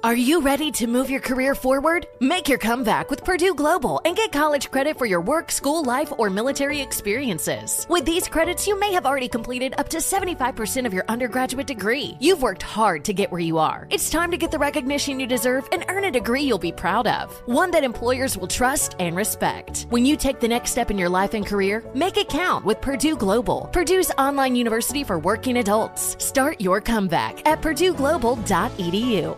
Are you ready to move your career forward? Make your comeback with Purdue Global and get college credit for your work, school, life, or military experiences. With these credits, you may have already completed up to 75% of your undergraduate degree. You've worked hard to get where you are. It's time to get the recognition you deserve and earn a degree you'll be proud of. One that employers will trust and respect. When you take the next step in your life and career, make it count with Purdue Global, Purdue's online university for working adults. Start your comeback at purdueglobal.edu.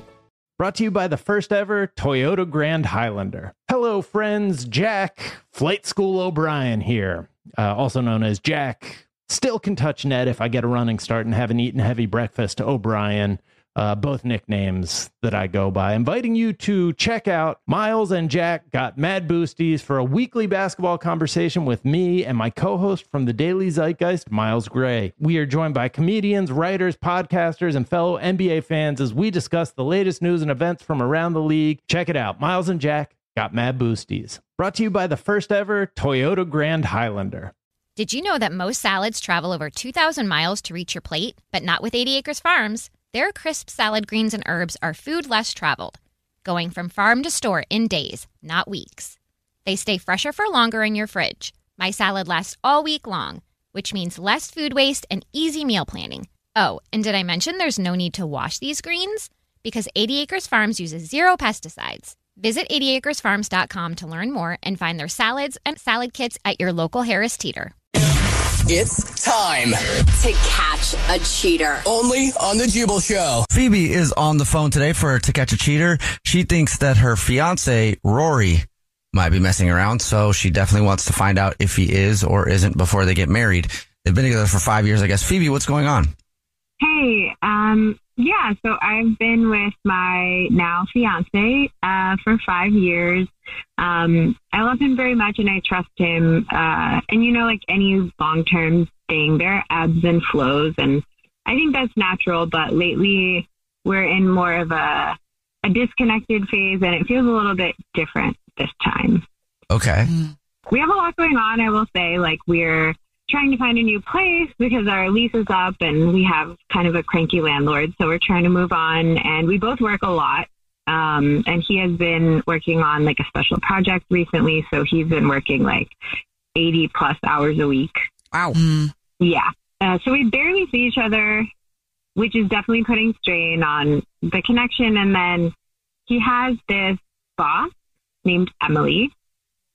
Brought to you by the first ever Toyota Grand Highlander. Hello, friends. Jack, Flight School O'Brien here, also known as Jack. Still can touch net if I get a running start and haven't eaten heavy breakfast. O'Brien, both nicknames that I go by. Inviting you to check out Miles and Jack Got Mad Boosties for a weekly basketball conversation with me and my co-host from the Daily Zeitgeist, Miles Gray. We are joined by comedians, writers, podcasters, and fellow NBA fans as we discuss the latest news and events from around the league. Check it out. Miles and Jack Got Mad Boosties. Brought to you by the first ever Toyota Grand Highlander. Did you know that most salads travel over 2,000 miles to reach your plate? But not with 80 Acres Farms. Their crisp salad greens and herbs are food less traveled, going from farm to store in days, not weeks. They stay fresher for longer in your fridge. My salad lasts all week long, which means less food waste and easy meal planning. Oh, and did I mention there's no need to wash these greens? Because 80 Acres Farms uses 0 pesticides. Visit 80acresfarms.com to learn more and find their salads and salad kits at your local Harris Teeter. It's time to catch a cheater. Only on the Jubal Show. Phoebe is on the phone today for To Catch a Cheater. She thinks that her fiance, Rory, might be messing around, so she definitely wants to find out if he is or isn't before they get married. They've been together for 5 years, I guess. Phoebe, what's going on? Hey, so I've been with my now fiance for 5 years. I love him very much and I trust him. And like any long-term thing, there are ebbs and flows, and I think that's natural. But lately we're in more of a disconnected phase, and it feels a little bit different this time. Okay. We have a lot going on, I will say. Like, we're trying to find a new place because our lease is up and we have kind of a cranky landlord. So we're trying to move on, and we both work a lot. And he has been working on like a special project recently. So he's been working like 80 plus hours a week. Wow. Yeah. So we barely see each other, which is definitely putting strain on the connection. And then he has this boss named Emily.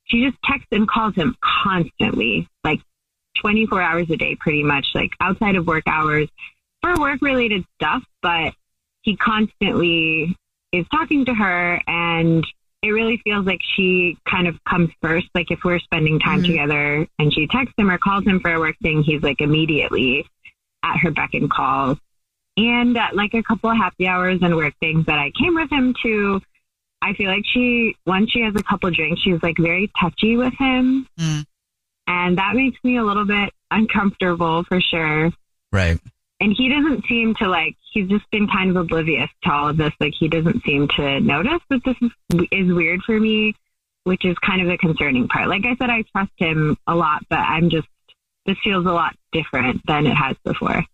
She just texts and calls him constantly, like 24 hours a day, pretty much, like outside of work hours for work related stuff. But he constantly is talking to her, and it really feels like she kind of comes first. Like if we're spending time together and she texts him or calls him for a work thing, he's like immediately at her beck and call. And like a couple of happy hours and work things that I came with him to, I feel like once she has a couple drinks, she's like very touchy with him. And that makes me a little bit uncomfortable for sure. Right. And he doesn't seem to he's just been kind of oblivious to all of this. Like, he doesn't seem to notice that this is weird for me, which is kind of the concerning part. Like I said, I trust him a lot, but this feels a lot different than it has before.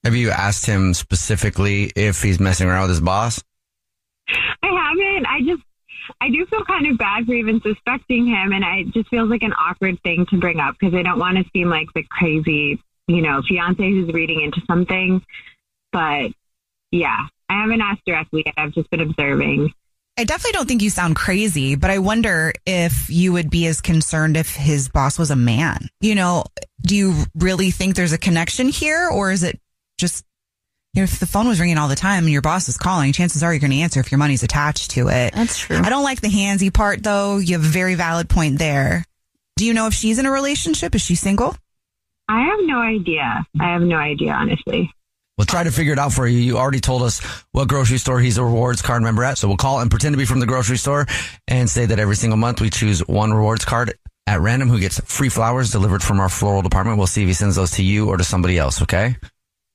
Have you asked him specifically if he's messing around with his boss? I haven't. I do feel kind of bad for even suspecting him. And it just feels like an awkward thing to bring up because I don't want to seem like the crazy fiance who's reading into something. But yeah, I haven't asked directly yet. I've just been observing. I definitely don't think you sound crazy, but I wonder if you would be as concerned if his boss was a man. Do you really think there's a connection here, or is it just, if the phone was ringing all the time and your boss is calling, chances are you're going to answer if your money's attached to it. That's true. I don't like the handsy part, though. You have a very valid point there. Do you know if she's in a relationship? Is she single? I have no idea, honestly. We'll try to figure it out for you. You already told us what grocery store he's a rewards card member at. So we'll call and pretend to be from the grocery store and say that every single month we choose one rewards card at random who gets free flowers delivered from our floral department. We'll see if he sends those to you or to somebody else. Okay?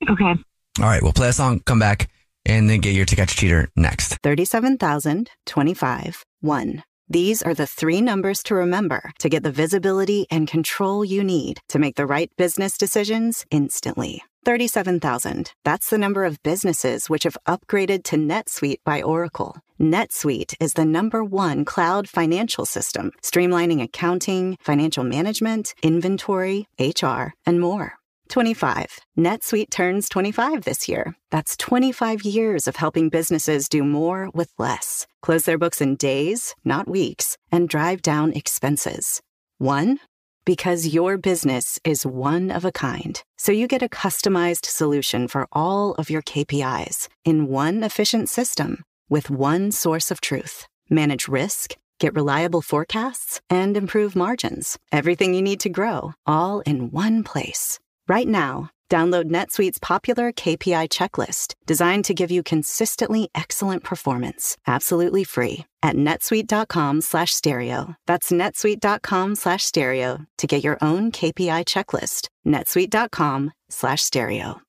Okay. All right. We'll play a song, come back, and then get your To Catch a Cheater next. 37,025, 1. These are the 3 numbers to remember to get the visibility and control you need to make the right business decisions instantly. 37,000. That's the number of businesses which have upgraded to NetSuite by Oracle. NetSuite is the #1 cloud financial system, streamlining accounting, financial management, inventory, HR, and more. 25. NetSuite turns 25 this year. That's 25 years of helping businesses do more with less. Close their books in days, not weeks, and drive down expenses. One, because your business is one of a kind. So you get a customized solution for all of your KPIs in one efficient system with one source of truth. Manage risk, get reliable forecasts, and improve margins. Everything you need to grow, all in one place. Right now, download NetSuite's popular KPI checklist, designed to give you consistently excellent performance, absolutely free, at netsuite.com/stereo. That's netsuite.com/stereo to get your own KPI checklist. netsuite.com/stereo.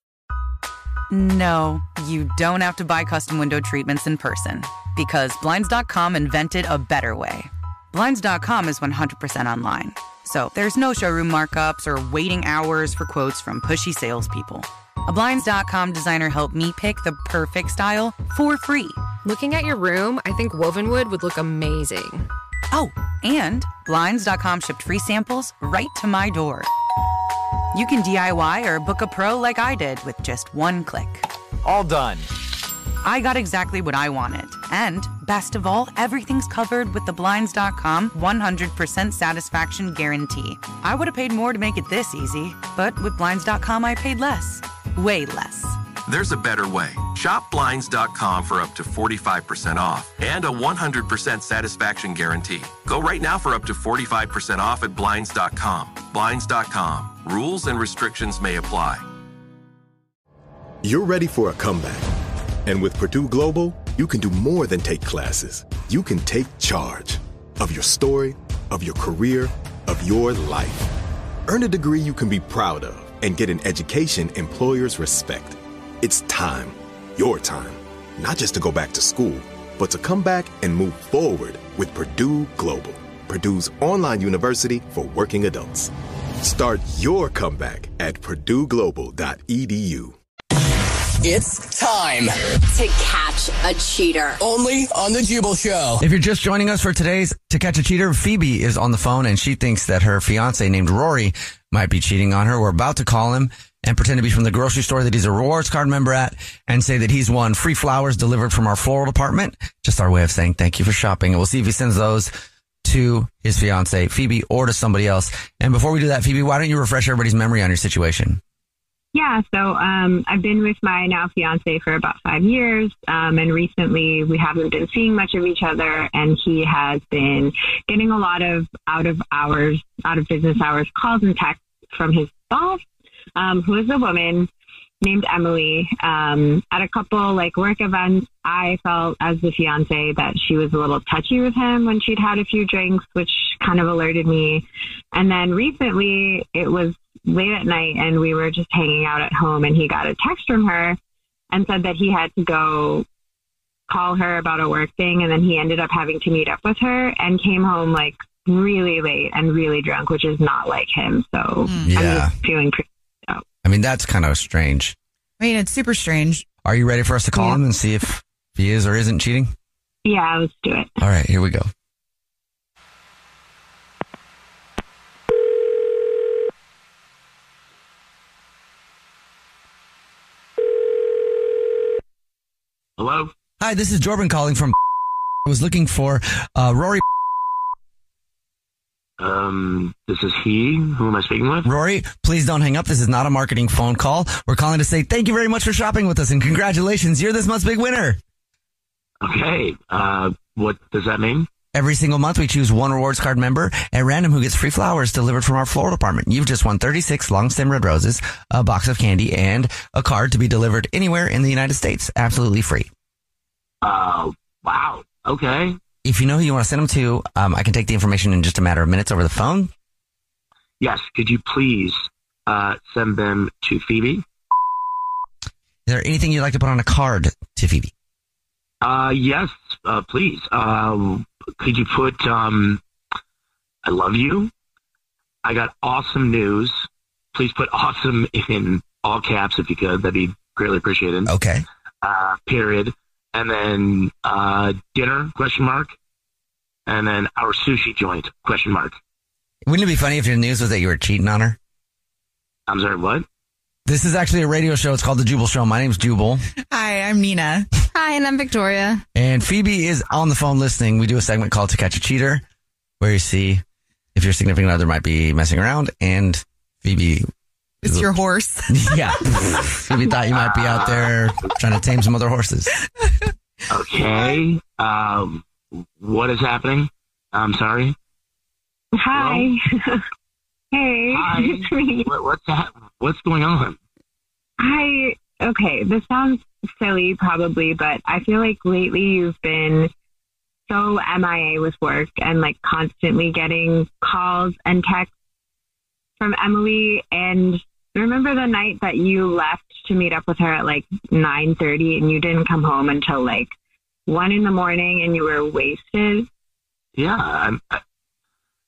No, you don't have to buy custom window treatments in person, because Blinds.com invented a better way. Blinds.com is 100% online, so there's no showroom markups or waiting hours for quotes from pushy salespeople. A Blinds.com designer helped me pick the perfect style for free. Looking at your room, I think woven wood would look amazing. Oh, and Blinds.com shipped free samples right to my door. You can DIY or book a pro like I did with just one click. All done. I got exactly what I wanted. And best of all, everything's covered with the Blinds.com 100% satisfaction guarantee. I would have paid more to make it this easy, but with Blinds.com, I paid less. Way less. There's a better way. Shop Blinds.com for up to 45% off and a 100% satisfaction guarantee. Go right now for up to 45% off at Blinds.com. Blinds.com. Rules and restrictions may apply. You're ready for a comeback. And with Purdue Global, you can do more than take classes. You can take charge of your story, of your career, of your life. Earn a degree you can be proud of and get an education employers respect. It's time, your time, not just to go back to school, but to come back and move forward with Purdue Global, Purdue's online university for working adults. Start your comeback at purdueglobal.edu. It's time to catch a cheater. Only on the Jubal Show. If you're just joining us for today's To Catch a Cheater, Phoebe is on the phone and she thinks that her fiance named Rory might be cheating on her. We're about to call him and pretend to be from the grocery store that he's a rewards card member at and say that he's won free flowers delivered from our floral department. Just our way of saying thank you for shopping. And we'll see if he sends those to his fiance, Phoebe, or to somebody else. And before we do that, Phoebe, why don't you refresh everybody's memory on your situation? Yeah, so I've been with my now fiance for about 5 years, and recently we haven't been seeing much of each other, and he has been getting a lot of out of business hours calls and texts from his boss, who is a woman named Emily. At a couple work events, I felt as the fiance that she was a little touchy with him when she'd had a few drinks, which kind of alerted me. And then recently it was late at night and we were just hanging out at home and he got a text from her and said that he had to go call her about a work thing. And then he ended up having to meet up with her and came home really late and really drunk, which is not like him. So Yeah. I'm just feeling pretty out. I mean, that's kind of strange. I mean, it's super strange. Are you ready for us to call him and see if he is or isn't cheating? Yeah, let's do it. All right, here we go. Hello? Hi, this is Jordan calling from I was looking for Rory. This is he. Who am I speaking with? Rory, please don't hang up. This is not a marketing phone call. We're calling to say thank you very much for shopping with us and congratulations. You're this month's big winner. Okay. What does that mean? Every single month, we choose one rewards card member at random who gets free flowers delivered from our floral department. You've just won 36 long stem red roses, a box of candy, and a card to be delivered anywhere in the United States. Absolutely free. Wow. Okay. If you know who you want to send them to, I can take the information in just a matter of minutes over the phone. Yes. Could you please send them to Phoebe? Is there anything you'd like to put on a card to Phoebe? Yes, please. Could you put, I love you. I got awesome news. Please put awesome in all caps if you could. That'd be greatly appreciated. Okay. Period. And then dinner, ? And then our sushi joint, ? Wouldn't it be funny if your news was that you were cheating on her? I'm sorry, what? This is actually a radio show. It's called The Jubal Show. My name's Jubal. Hi, I'm Nina. Hi, and I'm Victoria. And Phoebe is on the phone listening. We do a segment called To Catch a Cheater, where you see if your significant other might be messing around. And Phoebe... It's your horse. Yeah. Phoebe thought you might be out there trying to tame some other horses. Okay. What is happening? I'm sorry. Hi. Hey. Hi. It's me. What's going on? Okay, this sounds silly probably, but I feel like lately you've been so MIA with work and like constantly getting calls and texts from Emily. And remember the night that you left to meet up with her at like 9:30 and you didn't come home until like 1 a.m. and you were wasted? Yeah.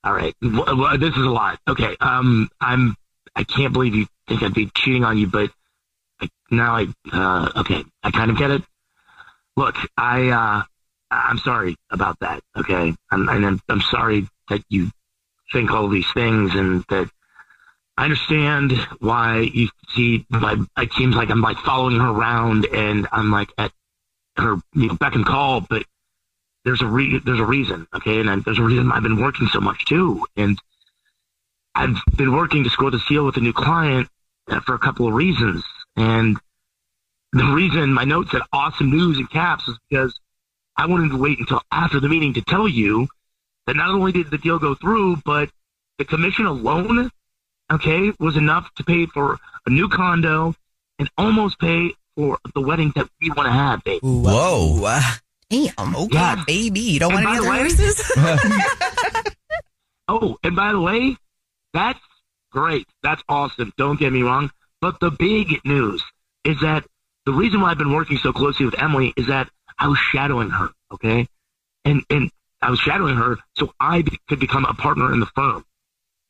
All right. Well, this is a lot. Okay. I can't believe you think I'd be cheating on you, but okay. I kind of get it. Look, I'm sorry about that. Okay. I'm sorry that you think all these things, and that I understand why you see, it seems like I'm like following her around and I'm like at her beck and call, but there's a reason, okay? And there's a reason I've been working so much too. And I've been working to score the seal with a new client for a couple of reasons. And the reason my note said awesome news in caps is because I wanted to wait until after the meeting to tell you that not only did the deal go through, but the commission alone, okay, was enough to pay for a new condo and almost pay for the wedding that we want to have, babe. Whoa. Damn. Okay, yeah. Baby. You don't want any other horses? Oh, and by the way, that's great. That's awesome. Don't get me wrong. But the big news is that the reason why I've been working so closely with Emily is that I was shadowing her, okay? And I was shadowing her so I could become a partner in the firm.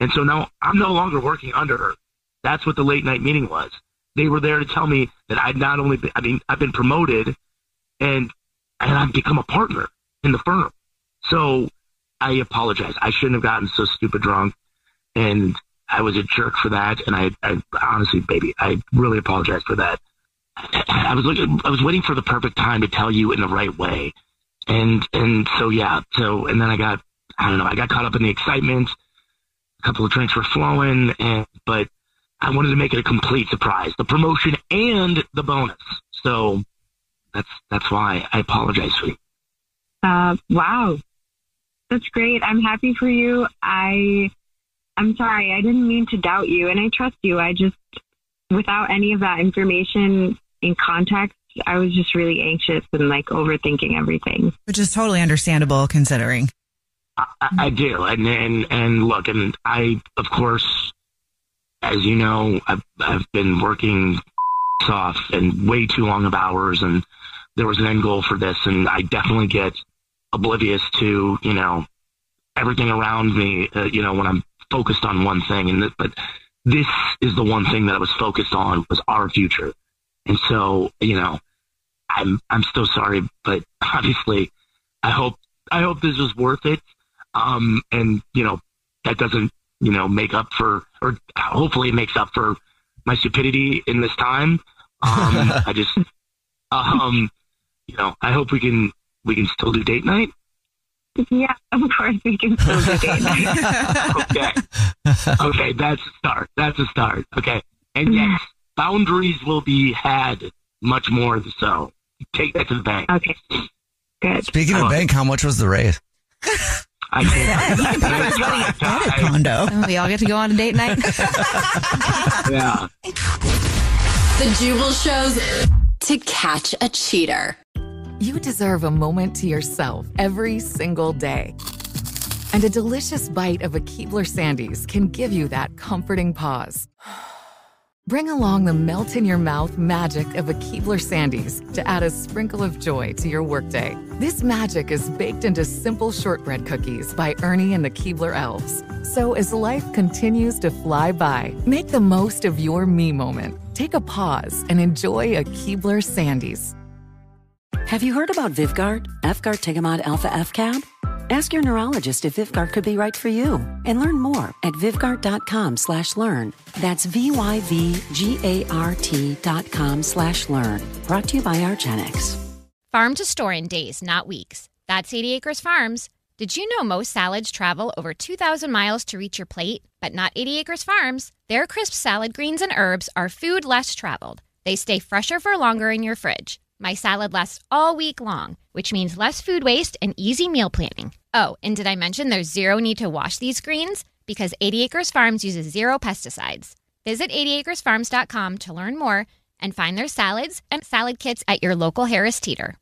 And so now I'm no longer working under her. That's what the late night meeting was. They were there to tell me that I've been promoted and I've become a partner in the firm. So I apologize. I shouldn't have gotten so stupid drunk, and I was a jerk for that. And I honestly, baby, I really apologize for that. I was waiting for the perfect time to tell you in the right way. And so, yeah. So, and then I got caught up in the excitement. A couple of drinks were flowing, but I wanted to make it a complete surprise, the promotion and the bonus. So that's why I apologize, sweetie. Wow. That's great. I'm happy for you. I'm sorry. I didn't mean to doubt you, and I trust you. I just, without any of that information in context, I was just really anxious and like overthinking everything. Which is totally understandable considering. I do. And look, and I, of course, as you know, I've been working off and way too long of hours, and there was an end goal for this, and I definitely get oblivious to, everything around me, when I'm focused on one thing. But this is the one thing that I was focused on, was our future. And so, I'm still sorry, but obviously I hope this was worth it. And that doesn't, make up for, or hopefully it makes up for my stupidity in this time. I just, I hope we can still do date night. Yeah, of course we can still do date night. Okay, that's a start. Okay. And yes, boundaries will be had much more so. Take that to the bank. Okay. Good. Speaking of bank, how much was the raise? I condo. We all get to go on a date night. Yeah. The Jubal Show's To Catch a Cheater. You deserve a moment to yourself every single day. And a delicious bite of a Keebler Sandies can give you that comforting pause. Bring along the melt-in-your-mouth magic of a Keebler Sandies to add a sprinkle of joy to your workday. This magic is baked into simple shortbread cookies by Ernie and the Keebler Elves. So as life continues to fly by, make the most of your me moment. Take a pause and enjoy a Keebler Sandies. Have you heard about Vyvgart, F-Gart Tegamod Alpha F-Cab? Ask your neurologist if Vyvgart could be right for you and learn more at Vyvgart.com/learn. That's VYVGART.com/learn. Brought to you by Argenx. Farm to store in days, not weeks. That's 80 Acres Farms. Did you know most salads travel over 2,000 miles to reach your plate? But not 80 Acres Farms. Their crisp salad greens and herbs are food less traveled. They stay fresher for longer in your fridge. My salad lasts all week long, which means less food waste and easy meal planning. Oh, and did I mention there's zero need to wash these greens? Because 80 Acres Farms uses zero pesticides. Visit 80acresfarms.com to learn more and find their salads and salad kits at your local Harris Teeter.